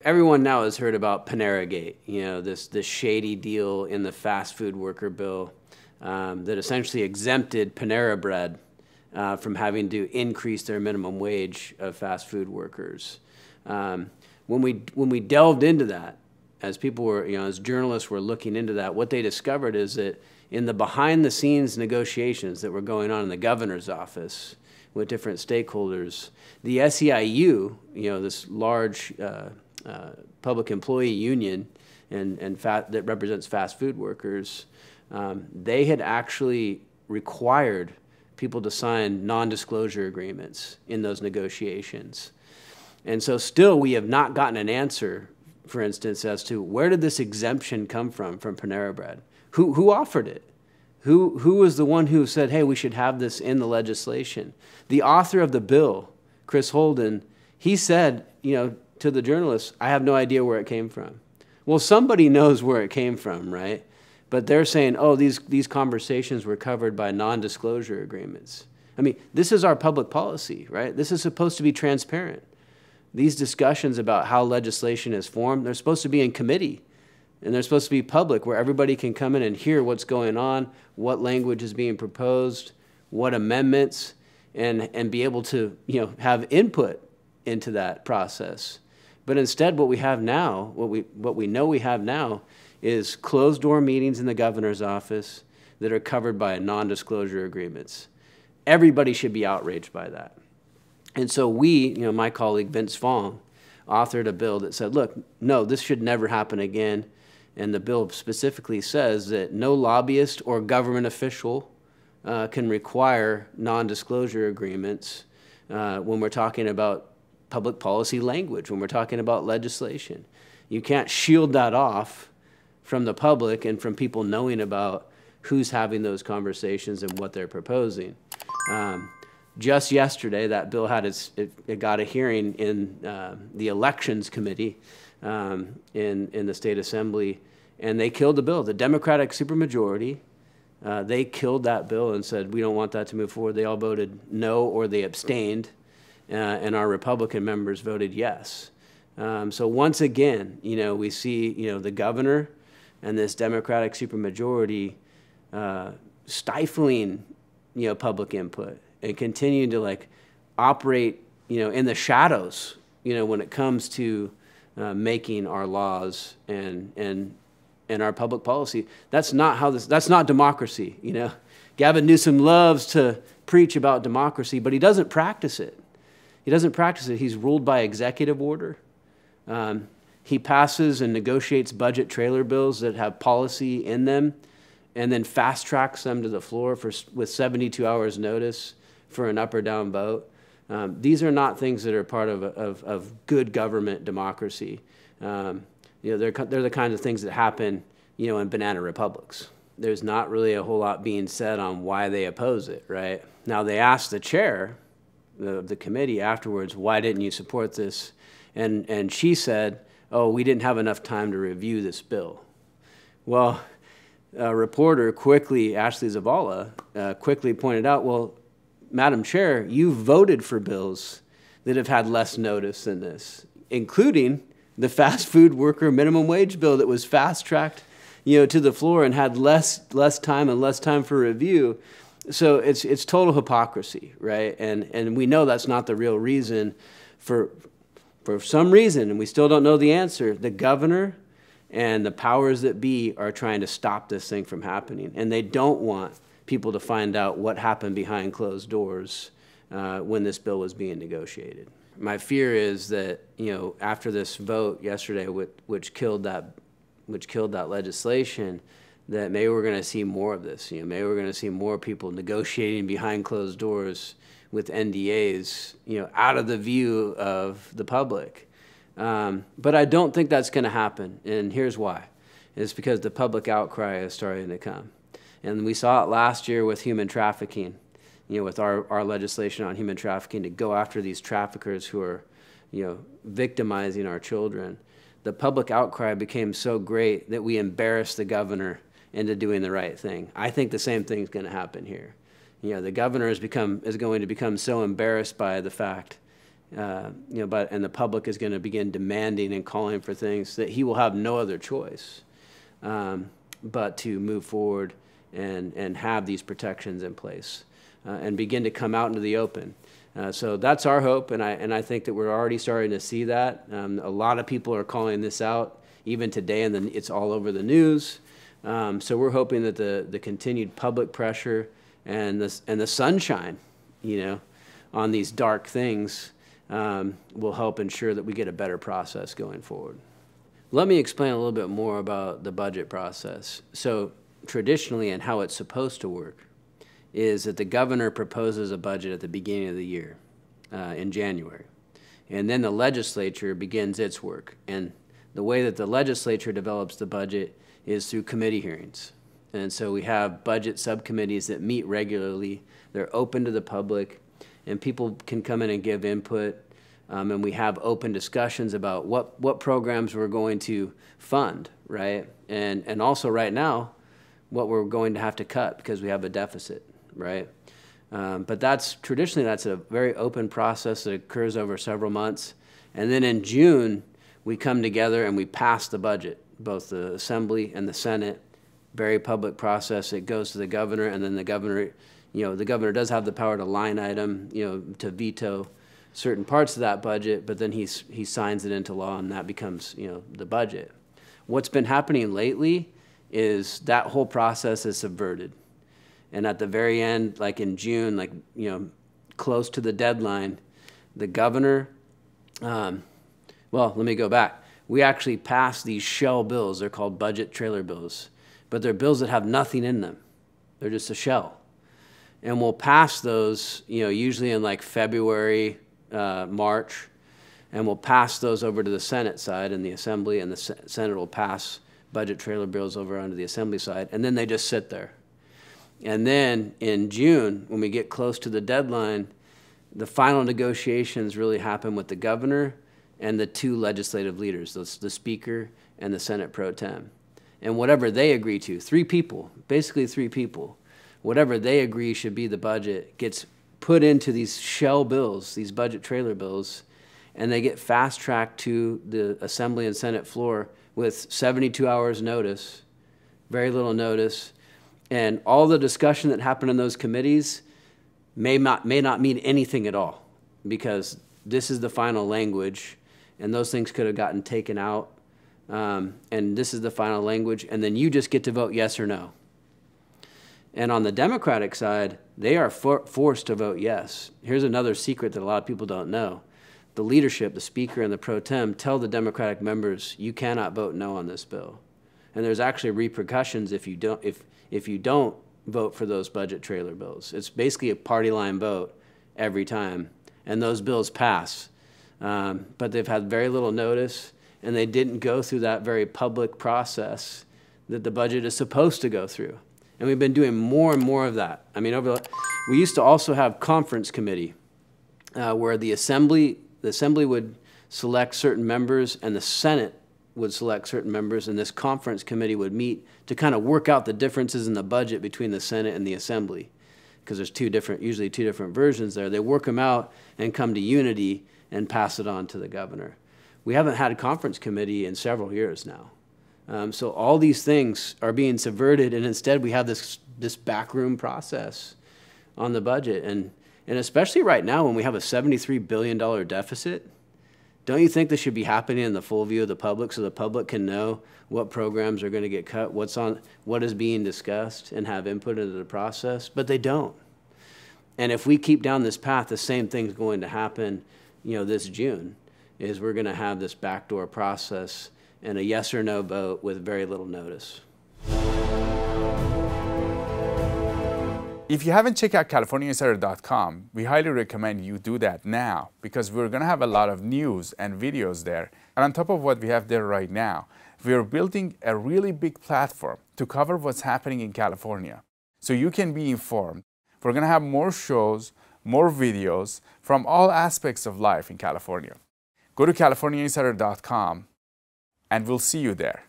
Everyone now has heard about Panera Gate, this shady deal in the fast food worker bill that essentially exempted Panera Bread from having to increase their minimum wage of fast food workers. When we delved into that, as people were, as journalists were looking into that, what they discovered is that in the behind-the-scenes negotiations that were going on in the governor's office with different stakeholders, the SEIU, this large public employee union that represents fast food workers, they had actually required people to sign non-disclosure agreements in those negotiations. And so still we have not gotten an answer, for instance, as to where did this exemption come from Panera Bread? Who offered it? Who was the one who said, hey, we should have this in the legislation? The author of the bill, Chris Holden, he said, to the journalists, I have no idea where it came from. Well, somebody knows where it came from, right? But they're saying, oh, these conversations were covered by non-disclosure agreements. I mean, this is our public policy, right? This is supposed to be transparent. These discussions about how legislation is formed, they're supposed to be in committee, and they're supposed to be public, where everybody can come in and hear what's going on, what language is being proposed, what amendments, and be able to have input into that process. But instead, what we have now, what we know we have now, is closed-door meetings in the governor's office that are covered by non-disclosure agreements. Everybody should be outraged by that. And so we, my colleague Vince Fong, authored a bill that said, look, no, this should never happen again. And the bill specifically says that no lobbyist or government official can require non-disclosure agreements when we're talking about public policy language, when we're talking about legislation. You can't shield that off from the public and from people knowing about who's having those conversations and what they're proposing. Just yesterday, that bill had it got a hearing in the Elections Committee in the State Assembly, and they killed the bill. The Democratic supermajority, they killed that bill and said, we don't want that to move forward. They all voted no, or they abstained, and our Republican members voted yes. So once again, we see, the governor and this Democratic supermajority stifling, public input and continuing to operate, in the shadows, when it comes to making our laws and our public policy. That's not democracy, Gavin Newsom loves to preach about democracy, but he doesn't practice it. He doesn't practice it. He's ruled by executive order. He passes and negotiates budget trailer bills that have policy in them and then fast tracks them to the floor with 72 hours notice for an up or down vote. These are not things that are part of good government democracy. They're the kinds of things that happen, in banana republics. There's not really a whole lot being said on why they oppose it, right? Now, they asked the chair of the committee afterwards, why didn't you support this? And she said, oh, we didn't have enough time to review this bill. Well, a reporter Ashley Zavala, quickly pointed out, well, Madam Chair, you voted for bills that have had less notice than this, including the fast food worker minimum wage bill that was fast-tracked, to the floor and had less time for review. So it's total hypocrisy, right? And we know that's not the real reason. For some reason, and we still don't know the answer, the governor and the powers that be are trying to stop this thing from happening, and they don't want people to find out what happened behind closed doors when this bill was being negotiated. My fear is that, after this vote yesterday, which killed that legislation, that maybe we're going to see more of this. Maybe we're going to see more people negotiating behind closed doors with NDAs, out of the view of the public. But I don't think that's going to happen, and here's why. It's because the public outcry is starting to come. And we saw it last year with human trafficking, with our legislation on human trafficking to go after these traffickers who are, victimizing our children. The public outcry became so great that we embarrassed the governor into doing the right thing. I think the same thing is going to happen here. The governor is going to become so embarrassed by the fact and the public is going to begin demanding and calling for things that he will have no other choice but to move forward and have these protections in place and begin to come out into the open. So that's our hope, and I think that we're already starting to see that. A lot of people are calling this out, even today, and it's all over the news. So we're hoping that the continued public pressure and the sunshine, on these dark things will help ensure that we get a better process going forward. Let me explain a little bit more about the budget process. So traditionally, and how it's supposed to work, is that the governor proposes a budget at the beginning of the year in January. And then the legislature begins its work. And the way that the legislature develops the budget is through committee hearings. And so we have budget subcommittees that meet regularly. They're open to the public, and people can come in and give input. And we have open discussions about what programs we're going to fund, right? And also right now, what we're going to have to cut because we have a deficit, right? But traditionally that's a very open process that occurs over several months. And then in June, we come together and we pass the budget, both the Assembly and the Senate. Very public process. It goes to the governor, and then the governor, the governor does have the power to line item, to veto certain parts of that budget, but then he signs it into law, and that becomes, the budget. What's been happening lately is that whole process is subverted. And at the very end, like in June, close to the deadline, the governor, well, let me go back. We actually passed these shell bills. They're called budget trailer bills, but they're bills that have nothing in them. They're just a shell. And we'll pass those, usually in like February, March, and we'll pass those over to the Senate side and the Assembly, and the Senate will pass budget trailer bills over onto the Assembly side, and then they just sit there. And then in June, when we get close to the deadline, the final negotiations really happen with the governor and the two legislative leaders, the Speaker and the Senate Pro Tem. And whatever they agree to, three people, whatever they agree should be the budget gets put into these shell bills, these budget trailer bills, and they get fast-tracked to the Assembly and Senate floor with 72 hours notice, very little notice, and all the discussion that happened in those committees may not mean anything at all, because this is the final language, and those things could have gotten taken out, and this is the final language, and then you just get to vote yes or no. And on the Democratic side, they are forced to vote yes. Here's another secret that a lot of people don't know. The leadership, the Speaker and the Pro Tem, tell the Democratic members, you cannot vote no on this bill. And there's actually repercussions if you don't vote for those budget trailer bills. It's basically a party line vote every time, and those bills pass. But they've had very little notice, and they didn't go through that very public process that the budget is supposed to go through. And we've been doing more and more of that. I mean, we used to also have conference committee where the Assembly would select certain members and the Senate would select certain members, and this conference committee would meet to kind of work out the differences in the budget between the Senate and the Assembly, because there's usually two different versions there. They work them out and come to unity and pass it on to the governor. We haven't had a conference committee in several years now. So all these things are being subverted, and instead we have this backroom process on the budget. And especially right now when we have a $73 billion deficit, don't you think this should be happening in the full view of the public so the public can know what programs are going to get cut, what is being discussed, and have input into the process? But they don't. And if we keep down this path, the same thing's going to happen, this June, is we're going to have this backdoor process and a yes or no vote with very little notice. If you haven't checked out CaliforniaInsider.com, we highly recommend you do that now, because we're going to have a lot of news and videos there. And on top of what we have there right now, we are building a really big platform to cover what's happening in California, so you can be informed. We're going to have more shows, more videos from all aspects of life in California. Go to CaliforniaInsider.com, and we'll see you there.